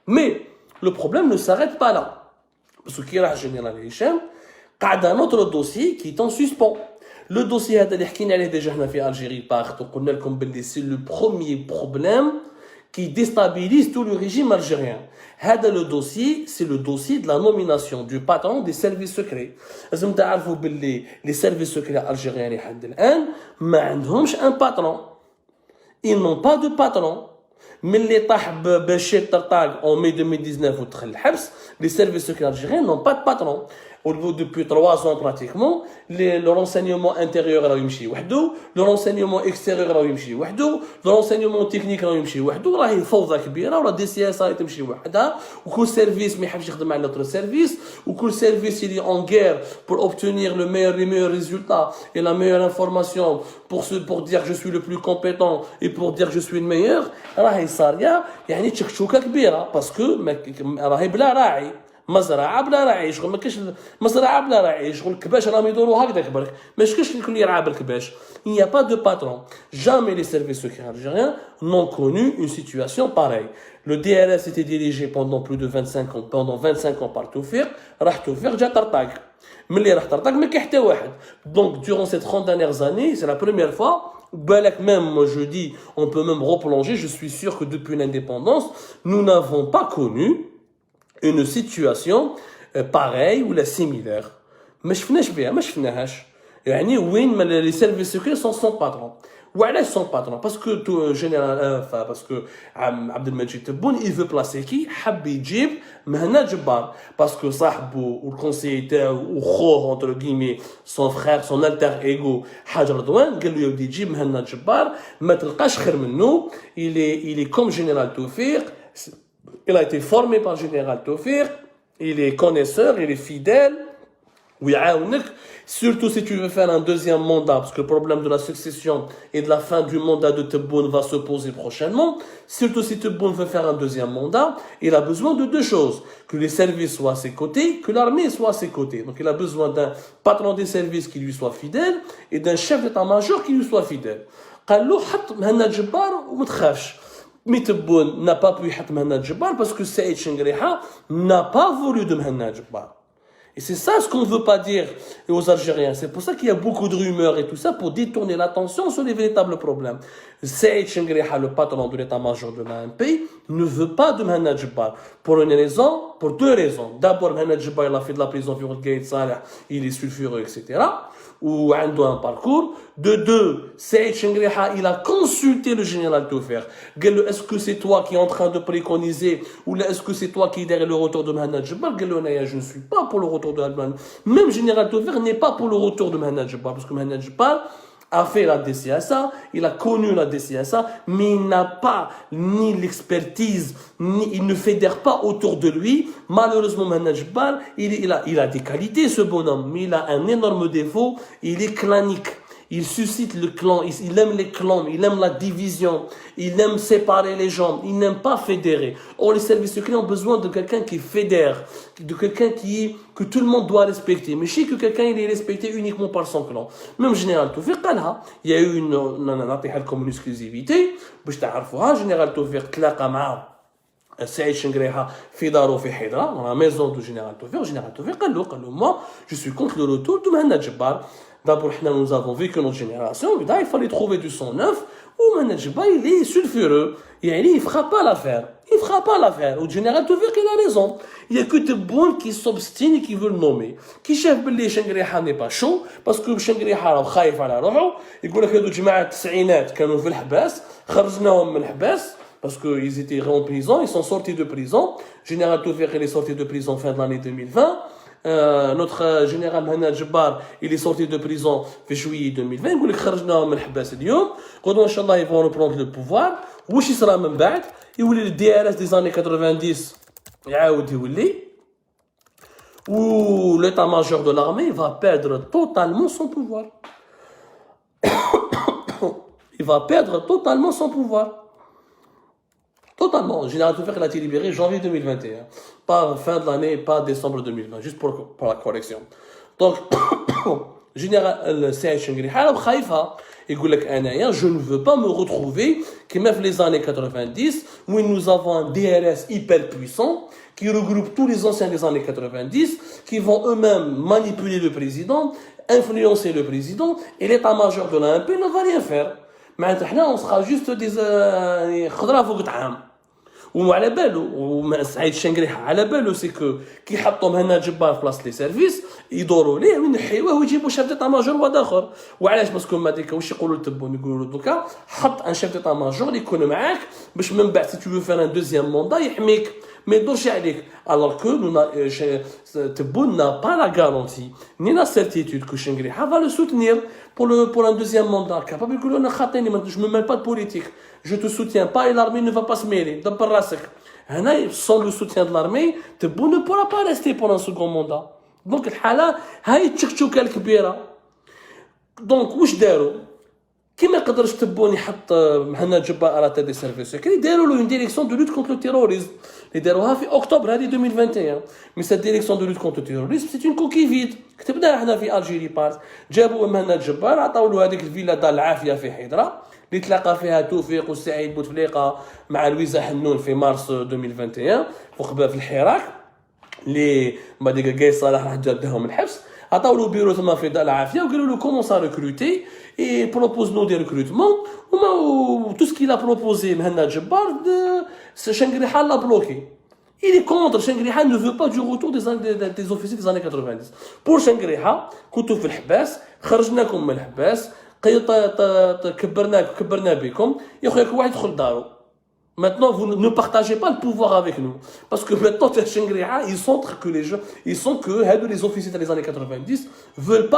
Mais le problème ne s'arrête pas là. Parce que le général Hicham, il y a un autre dossier qui est en suspens. Le dossier qu'on a déjà en Algérie, c'est le premier problème qui déstabilise tout le régime algérien. Le dossier, c'est le dossier de la nomination du patron des services secrets. Les services secrets algériens n'ont un patron. Ils n'ont pas de patron. Mais l'État Bachir Tartag en mai 2019, les services secrets algériens n'ont pas de patron. Depuis 3 ans pratiquement, le renseignement intérieur le renseignement extérieur le renseignement technique راه فوضى كبيره ولا دي سي اس تمشي وحدها وكل سيرفيس ما يحبش يخدم مع l'autre service وكل سيرفيس il est en guerre pour obtenir les meilleurs résultats et la meilleure information pour dire je suis le plus compétent et pour dire je suis le meilleur راه صار يعني تشكشوكه كبيره باسكو راهي بلا راعي مزرعه بلا راعي شغل ما كاينش مزرعه بلا راعي شغل الكباش راهم يدوروا هكذاك برك ماشي كاينش الكل يرعى بالكباش il n'y a pas de patron jamais les services secrets algériens n'ont connu une situation pareille le DRS était dirigé pendant plus de 25 ans par Toufir راح توفيق جا طرطاق ملي راح طرطاق ما كاين حتى واحد donc durant ces 30 dernières années c'est la première fois Balak même, moi je dis, on peut même replonger, je suis sûr que depuis l'indépendance, nous n'avons pas connu une situation pareille ou la similaire. ما شفناش بها ما شفناهاش يعني وين les services secrets sont son patron وعلاش son patron parce que tout général parce que عبد المجيد تبون il veut placer qui حب يجيب مهنا جبار parce que صاحبه والكونسيي تاعو وخوه entre guillemets son frère son alter ego حاج رضوان قال له يا ودي جيب مهنا جبار ما تلقاش خير منه il est comme général Toufir il a été formé par général Toufir il est connaisseur il est fidèle oui, surtout si tu veux faire un deuxième mandat, parce que le problème de la succession et de la fin du mandat de Tebboune va se poser prochainement, surtout si Tebboune veut faire un deuxième mandat, il a besoin de 2 choses, que les services soient à ses côtés, que l'armée soit à ses côtés. Donc il a besoin d'un patron des services qui lui soit fidèle et d'un chef d'état-major qui lui soit fidèle. قال له حط مهنا جبار وما تخافش. Mais Tebboune n'a pas pu يحط مهنا جبار parce que Saïd Chengraiha n'a pas voulu de مهنا جبار. Et c'est ça ce qu'on ne veut pas dire aux Algériens. C'est pour ça qu'il y a beaucoup de rumeurs et tout ça pour détourner l'attention sur les véritables problèmes. Saïd Chengraiha, le patron de l'état-major de l'ANP, ne veut pas de Mehana Djebbar. Pour 2 raisons. D'abord, Mehana Djebbar, il a fait de la prison sur Gaïd Saleh, il est sulfureux, etc. Ou a un parcours. De 2, Saïd Chengraiha, il a consulté le général Toufir. Est-ce que c'est toi qui es en train de préconiser ou est-ce que c'est toi qui est derrière le retour de Mehana Djebbar? Je ne suis pas pour le retour de Alban. Même général Toufir n'est pas pour le retour de Mehana Djebbar parce que Mehana Djebbar a fait la DCSA, il a connu la DCSA, mais il n'a pas ni l'expertise, ni il ne fédère pas autour de lui. Malheureusement, Mehana Djebbar, il a des qualités, ce bonhomme, mais il a un énorme défaut, il est clanique. Il suscite le clan, il aime les clans, il aime la division, il aime séparer les gens, il n'aime pas fédérer. Or, les services secrets ont besoin de quelqu'un qui fédère, de quelqu'un que tout le monde doit respecter. Mais je sais que quelqu'un il est respecté uniquement par son clan. Même Général Toufir, il y a eu une exclusivité, Général Toufir تلاقى مع سعيد شنقريحة في دارو في حيدرة dans la maison du général Toufir. Général Toufir قال له moi je suis contre le retour de Mehana Djebbar. D'abord, nous avons vu que notre génération, il fallait trouver du sang neuf, où Mehana Djebbar, il est sulfureux. Il ne fera pas l'affaire. Il ne fera pas l'affaire. Le général Toufir, il a raison. Il n'y a que Tebboune qui s'obstine et qui veut le nommer. Qui chef Belli Chengraiha n'est pas chaud, parce que Chengraiha خايف على روحه. يقول لك هذو جماعة التسعينات كانوا في الحباس، خرجناهم من الحباس. Parce qu'ils étaient en prison, ils sont sortis de prison. Général Toufir, il est sorti de prison fin de l'année 2020. Notre général Mehana Djebbar, il est sorti de prison en juillet 2020. يقول لك خرجناهم من الحباس اليوم. غدوة إن شاء الله ils vont reprendre le pouvoir. واش يصرى من بعد؟ يولي le DRS des années 90 يعاود يولي. Où l'état-major de l'armée va perdre totalement son pouvoir. Il va perdre totalement son pouvoir. Totalement. Le général Toufir, il a été libéré janvier 2021. Pas fin de l'année, pas décembre 2020. Juste pour la correction. Donc, général Saïd Chengriha خايفة يقول لك انايا je ne veux pas me retrouver comme في les années 90 où nous avons un DRS hyper puissant qui regroupe tous les anciens des années 90 qui vont eux-mêmes manipuler le président, influencer le président et l'état-major de l'ANP ne va rien faire. معناتها احنا on sera juste des خضره فوق طعام. وعلى بالو وسعيد الشنقريحه على بالو سي كو كي حطوا مهنا جبار في بلاصه لي سيرفيس يدوروا ليه وينحيوه ويجيبوا شاف ديتا ماجور واحد اخر. وعلاش باسكو ما ديك واش يقولوا لتبون يقولوا له دوكا حط ان شاف ديتا ماجور اللي يكون معاك باش من بعد سي تو فير ان دوزيام موندا يحميك ما يدورش عليك. alors que Tebboune n'a pas la garantie ni la certitude que Chengriha va le soutenir pour un deuxième mandat. Capable de dire je ne me mêle pas de politique, je te soutiens pas et l'armée ne va pas se mêler. Sans le soutien de l'armée, Tebboune ne pourra pas rester pour un second mandat. Donc الحالة هاي تشكشوكة الكبيرة. donc واش داروا؟ كي ما قدرش تبون يحط مهنا جبار على تاع دي سيرفيس سيكري داروا له اون ديريكسيون دو لوت كونتر لو تيروريزم اللي داروها في اكتوبر هذه 2021. مي سيت ديريكسيون دو لوت كونتر تيروريزم سي اون كوكي فيد. كتبناها حنا في الجيري بارت. جابوا مهنا جبار عطاو له هذيك الفيلا دار العافيه في حيدره اللي تلاقى فيها توفيق والسعيد بوتفليقه مع لويزا حنون في مارس 2021 فوق باب الحراك اللي بعد قيس صلاح راح جابهم من الحبس. عطاو له بيرو ثم في دار العافيه وقالوا له كومونس ا ريكروتي et propose-nous des recrutements. Tout ce qu'il a proposé, Mhanna Djebbar, Chengriha l'a bloqué. Il est contre. Chengriha ne veut pas du retour des officiers des années 90. Pour Chengriha, كنتوا في الحباس خرجناكم من الحباس كبرنا بكم يا خويا كل واحد يدخل دارو. Maintenant, vous ne partagez pas le pouvoir avec nous. Parce que maintenant, Chengriha, ils sentent que les officiers des années 90 veulent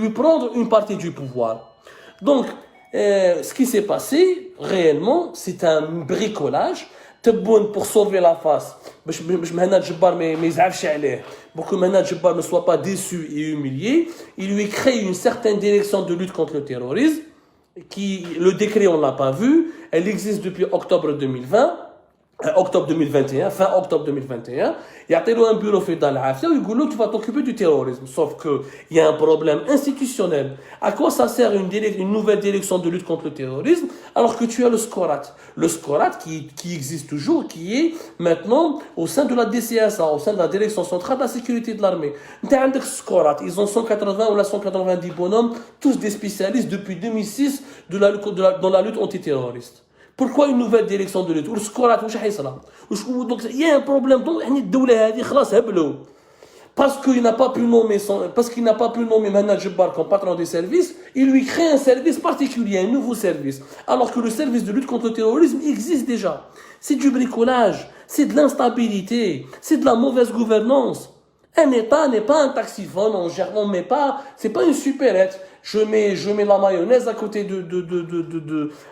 lui prendre une partie du pouvoir. Donc, ce qui s'est passé, réellement, c'est un bricolage. Tebboune pour sauver la face. Pour que Mhanna Djebbar ne soit pas déçu et humilié, il lui crée une certaine direction de lutte contre le terrorisme. Le décret, on ne l'a pas vu. Elle existe depuis octobre 2021, fin octobre 2021. Il y a un bureau fait dans l'Afia où il dit tu vas t'occuper du terrorisme. Sauf qu'il y a un problème institutionnel. À quoi ça sert une nouvelle direction de lutte contre le terrorisme alors que tu as le SCORAT? Le SCORAT qui existe toujours, qui est maintenant au sein de la DCSA, au sein de la Direction centrale de la sécurité de l'armée. Le SCORAT, ils ont 180 ou 190 bonhommes, tous des spécialistes depuis 2006 dans la lutte antiterroriste. Pourquoi une nouvelle direction de lutte? Donc il y a un problème. Donc parce qu'il n'a pas pu nommer Mhanna Djebbar comme patron des services, il lui crée un service particulier, un nouveau service. Alors que le service de lutte contre le terrorisme existe déjà. C'est du bricolage, c'est de l'instabilité, c'est de la mauvaise gouvernance. Un État n'est pas un taxiphone, on met pas, c'est pas une supérette. Je mets la mayonnaise à côté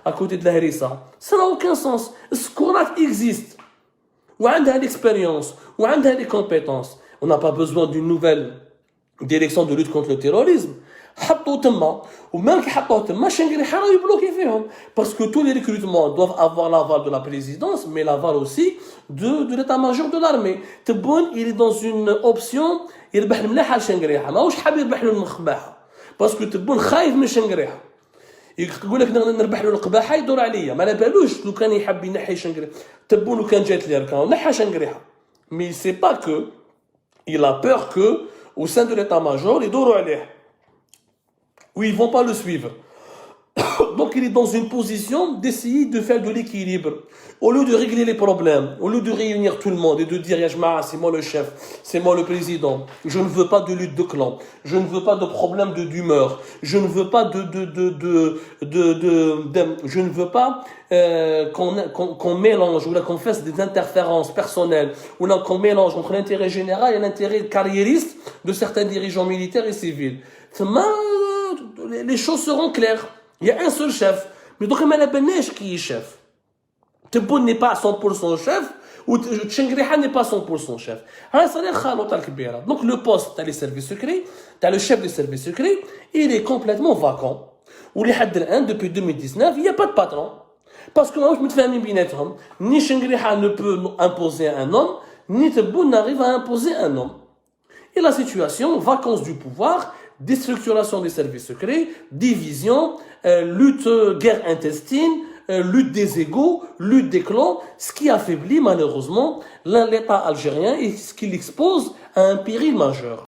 à côté de la harissa. Ça n'a aucun sens. Ce qu'on a existe. Ou a l'expérience, ou a les compétences. On n'a pas besoin d'une nouvelle direction de lutte contre le terrorisme. Ou même qui Chengriha est bloqué. Parce que tous les recrutements doivent avoir l'aval de la présidence, mais l'aval aussi de l'état-major de l'armée. Tebboune, il est dans une option, il est مليح Chengriha. ما واش حاب يربح له المخباحه. parce que تبون خايف من شنقريحه يقول لك نربح له القباحه يدور عليا ما على بالوش لو كان يحب ينحي شنقريحه تبون لو كان جات لي ركان نحى شنقريحه mais il sait pas que il a peur que au sein de l'état-major يدوروا عليه ou ils vont pas le suivre. Donc il est dans une position d'essayer de faire de l'équilibre. Au lieu de régler les problèmes, au lieu de réunir tout le monde et de dire Yajma'a, c'est moi le chef, c'est moi le président, je ne veux pas de lutte de clan, je ne veux pas de problème d'humeur, je ne veux pas je ne veux pas qu'on mélange ou qu'on fasse des interférences personnelles ou qu'on mélange entre l'intérêt général et l'intérêt carriériste de certains dirigeants militaires et civils. Les choses seront claires. Il y a un seul chef. Mais donc, qui est chef? Tebboune n'est pas 100% chef, ou Chengriha n'est pas 100% chef. Donc, le poste, t'as les services secrets, t'as le chef des services secrets, il est complètement vacant. Ou les depuis 2019, il n'y a pas de patron. Parce que moi, je me fais un ni Chengriha ne peut imposer un homme, ni Tebboune n'arrive à imposer un homme. Et la situation, vacance du pouvoir, déstructuration des services secrets, division, lutte, guerre intestine, lutte des égos, lutte des clans, ce qui affaiblit malheureusement l'État algérien et ce qui l'expose à un péril majeur.